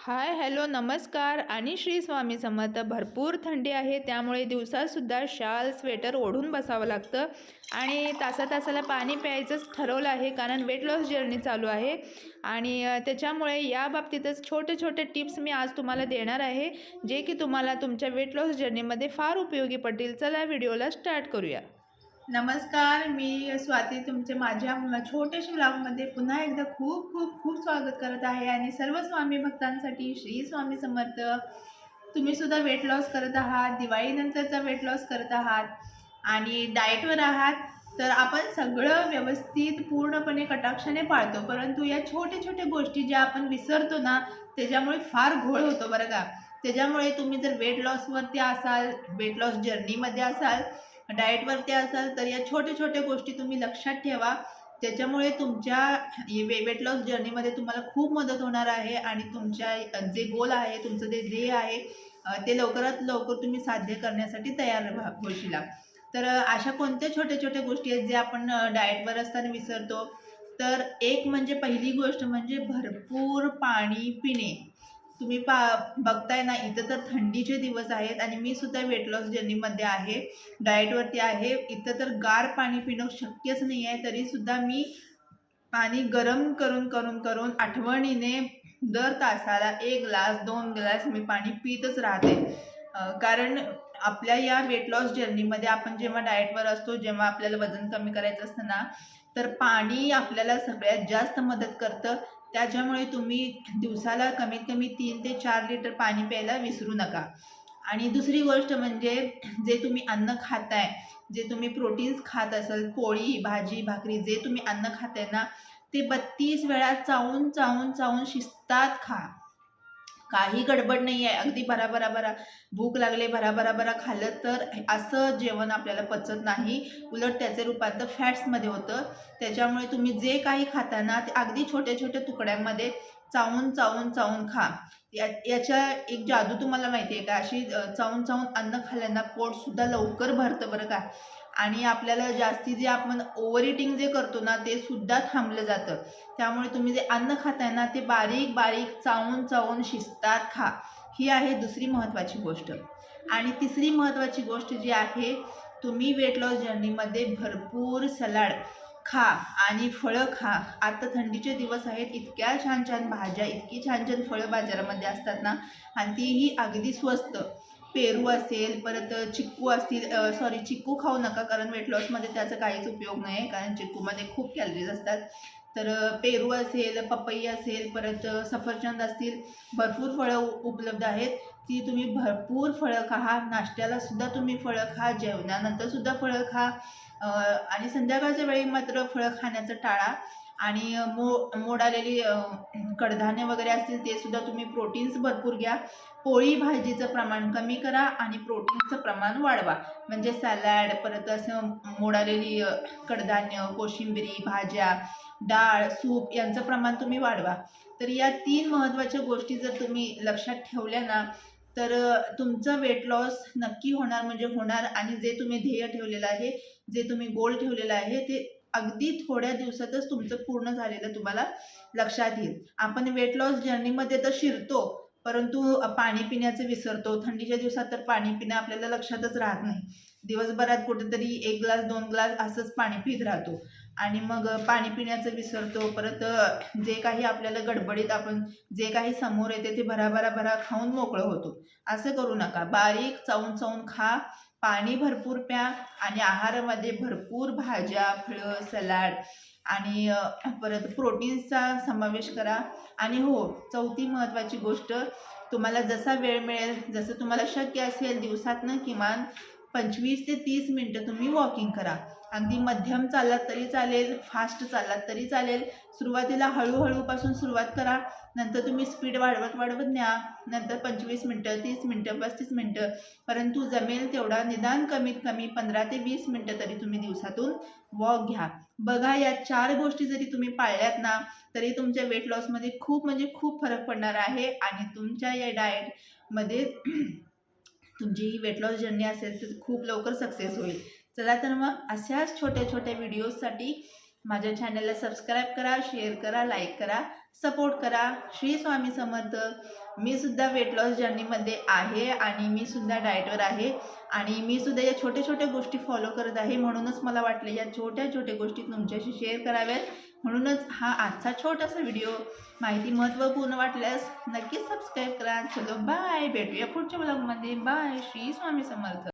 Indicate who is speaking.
Speaker 1: Hi hello नमस्कार आणि श्री स्वामी समर्थ. भरपूर थंडी आहे, त्यामुळे दिवसातसुद्धा शाल स्वेटर ओढून बसावं लागतं आणि तासाला पाणी प्यायचंच ठरवलं आहे, कारण वेट लॉस जर्नी चालू आहे. आणि त्याच्यामुळे या बाबतीतच छोटे छोटे टिप्स मी आज तुम्हाला देणार आहे, जे की तुम्हाला तुमच्या वेट लॉस जर्नीमध्ये फार उपयोगी पडतील. चला व्हिडिओला स्टार्ट करूया.
Speaker 2: नमस्कार, मी स्वाती तुमचे माझ्या छोट्याशा ब्लॉगमध्ये पुन्हा एकदा खूप खूप खूप स्वागत करत आहे. आणि सर्व स्वामी भक्तांसाठी श्री स्वामी समर्थ. तुम्ही सुद्धा वेट लॉस करत आहात, दिवाळीनंतरचा वेट लॉस करत आहात आणि डाएटवर आहात, तर आपण सगळं व्यवस्थित पूर्णपणे कटाक्षाने पाळतो, परंतु या छोट्या छोट्या गोष्टी ज्या आपण विसरतो ना, त्याच्यामुळे फार घोळ होतो बरं का. त्याच्यामुळे तुम्ही जर वेट लॉसवरती असाल, वेट लॉस जर्नीमध्ये असाल, डाएटवरती असाल, तर या छोट्या छोट्या गोष्टी तुम्ही लक्षात ठेवा. त्याच्यामुळे तुमच्या वेट लॉस जर्नीमध्ये तुम्हाला खूप मदत होणार आहे आणि तुमच्या जे गोल आहे, तुमचं जे ध्येय आहे, ते लवकरात लवकर तुम्ही साध्य करण्यासाठी तयार होशील. तर अशा कोणत्या छोट्या छोट्या गोष्टी आहेत जे आपण डाएटवर असताना विसरतो. तर एक म्हणजे पहिली गोष्ट म्हणजे भरपूर पाणी पिणे. तुम्ही बघताय ना, इथं तर थंडीचे दिवस आहेत आणि मी सुद्धा वेट लॉस जर्नीमध्ये आहे, डाएटवरती आहे. इथं तर गार पाणी पिणं शक्यच नाही आहे, तरीसुद्धा मी पाणी गरम करून करून करून आठवणीने दर तासाला 1 ग्लास 2 ग्लास मी पाणी पितच राहते. कारण आपल्या या वेट लॉस जर्नीमध्ये आपण जेव्हा डाएटवर असतो, जेव्हा आपल्याला वजन कमी करायचं असतं ना, तर पाणी आपल्याला सगळ्यात जास्त मदत करतं. त्याच्यामुळे तुम्ही दिवसाला कमीत कमी 3 ते 4 लिटर पाणी प्यायला विसरू नका. आणि दुसरी गोष्ट म्हणजे जे तुम्ही अन्न खाताय, जे तुम्ही प्रोटीन्स खात असाल, पोळी भाजी भाकरी जे तुम्ही अन्न खाताय ना, ते 32 वेळा चावून चावून चावून शिस्तात खा. काही गडबड नाही आहे. अगदी भराभरा भूक लागले भराभरा खाल्लं तर असं जेवण आपल्याला पचत नाही, उलट त्याचे रूपांतर फॅट्समध्ये होतं. त्याच्यामुळे तुम्ही जे काही खाता ना, ते अगदी छोट्या छोट्या तुकड्यांमध्ये चावून चावून चावून खा. याच्या एक जादू तुम्हाला माहिती आहे का? अशी चावून चावून अन्न खाल्ल्यानं पोटसुद्धा लवकर भरतं बरं का. आणि आपल्याला जास्ती जे आपण ओव्हर इटिंग जे करतो ना, ते सुद्धा थांबलं जातं. त्यामुळे तुम्ही जे अन्न खाताय ना, ते बारीक बारीक चावून चावून शिस्तात खा. ही आहे दुसरी महत्त्वाची गोष्ट. आणि तिसरी महत्त्वाची गोष्ट जी आहे, तुम्ही वेट लॉस जर्नीमध्ये भरपूर सलाड खा आणि फळं खा. आता थंडीचे दिवस आहेत, इतक्या छान छान भाज्या, इतकी छान छान फळं बाजारामध्ये असतात ना, आणि तीही अगदी स्वस्त. पेरू असेल, परत चिक्कू असतील, सॉरी चिक्कू खाऊ नका, कारण वेट लॉसमध्ये त्याचा काहीच उपयोग नाही आहे, कारण चिक्कूमध्ये खूप कॅलरीज असतात. तर पेरू असेल, पपई असेल, परत सफरचंद असतील, भरपूर फळं उपलब्ध आहेत. ती तुम्ही भरपूर फळं खा. नाश्त्यालासुद्धा तुम्ही फळं खा, जेवणानंतरसुद्धा फळं खा. आणि संध्याकाळच्या वेळी मात्र फळं खाण्याचं टाळा. आणि मोड आलेली कडधान्य वगैरे असतील, ते सुद्धा तुम्ही प्रोटीन्स भरपूर घ्या. पोळी भाजीचं प्रमाण कमी करा आणि प्रोटीन्सचं प्रमाण वाढवा. म्हणजे सॅलॅड, परत असं मोड आलेली कडधान्य, कोशिंबिरी, भाज्या, डाळ, सूप यांचं प्रमाण तुम्ही वाढवा. तर या 3 महत्त्वाच्या गोष्टी जर तुम्ही लक्षात ठेवल्या ना, तर तुमचं वेट लॉस नक्की होणार म्हणजे होणार. आणि जे तुम्ही ध्येय ठेवलेलं आहे, जे तुम्ही गोल ठेवलेलं आहे, ते अगदी थोड्या दिवसातच तुमचं पूर्ण झालेलं तुम्हाला लक्षात येईल. आपण वेट लॉस जर्नीमध्ये तर शिरतो, परंतु पाणी पिण्याचं विसरतो. थंडीच्या दिवसात तर पाणी पिणं आपल्याला लक्षातच राहत नाही. दिवसभरात कुठेतरी 1 ग्लास 2 ग्लास असंच पाणी पीत राहतो आणि मग पाणी पिण्याचं विसरतो. परत जे काही आपल्याला गडबडीत आपण जे काही समोर येते ते भरा खाऊन मोकळं होतो. असं करू नका. बारीक चावून चावून खा, पाणी भरपूर प्या आणि आहारामध्ये भरपूर भाज्या, फळं, सलाड आणि परत प्रोटीन्सचा समावेश करा. आणि हो, चौथी महत्त्वाची गोष्ट, तुम्हाला जसा वेळ मिळेल, जसं तुम्हाला शक्य असेल, दिवसातनं किमान 25 ते 30 मिनटं तुम्ही वॉकिंग करा. अगदी मध्यम चाललात तरी चालेल, फास्ट चाललात तरी चालेल. सुरुवातीला हळूहळूपासून सुरुवात करा, नंतर तुम्ही स्पीड वाढवत वाढवत न्या. नंतर 25 मिनटं, 30 मिनटं, 35 मिनटं, परंतु जमेल तेवढा निदान कमीत कमी 15 ते 20 मिनटं तरी तुम्ही दिवसातून वॉक घ्या. बघा, या 4 गोष्टी जरी तुम्ही पाळल्यात ना, तरी तुमच्या वेट लॉसमध्ये खूप म्हणजे खूप फरक पडणार आहे आणि तुमच्या या डाएटमध्ये तुमची ही वेट लॉस जर्नी असेल तर खूप लवकर सक्सेस होईल. चला तर मग अशाच छोट्या छोट्या व्हिडिओजसाठी माझ्या चॅनलला सबस्क्राईब करा, शेअर करा, लाईक करा, सपोर्ट करा. श्री स्वामी समर्थ. मी सुद्धा वेट लॉस जर्नीमध्ये आहे आणि मी सुद्धा डाएटवर आहे आणि मी सुद्धा या छोट्या छोट्या गोष्टी फॉलो करत आहे. म्हणूनच मला वाटलं या छोट्या छोट्या गोष्टी तुमच्याशी शेअर कराव्यात. म्हणूनच हा आजचा छोटासा व्हिडिओ. माहिती महत्त्वपूर्ण वाटल्यास नक्कीच सबस्क्राईब करा. चलो बाय, भेटूया पुढच्या ब्लॉगमध्ये. बाय. श्री स्वामी समर्थ.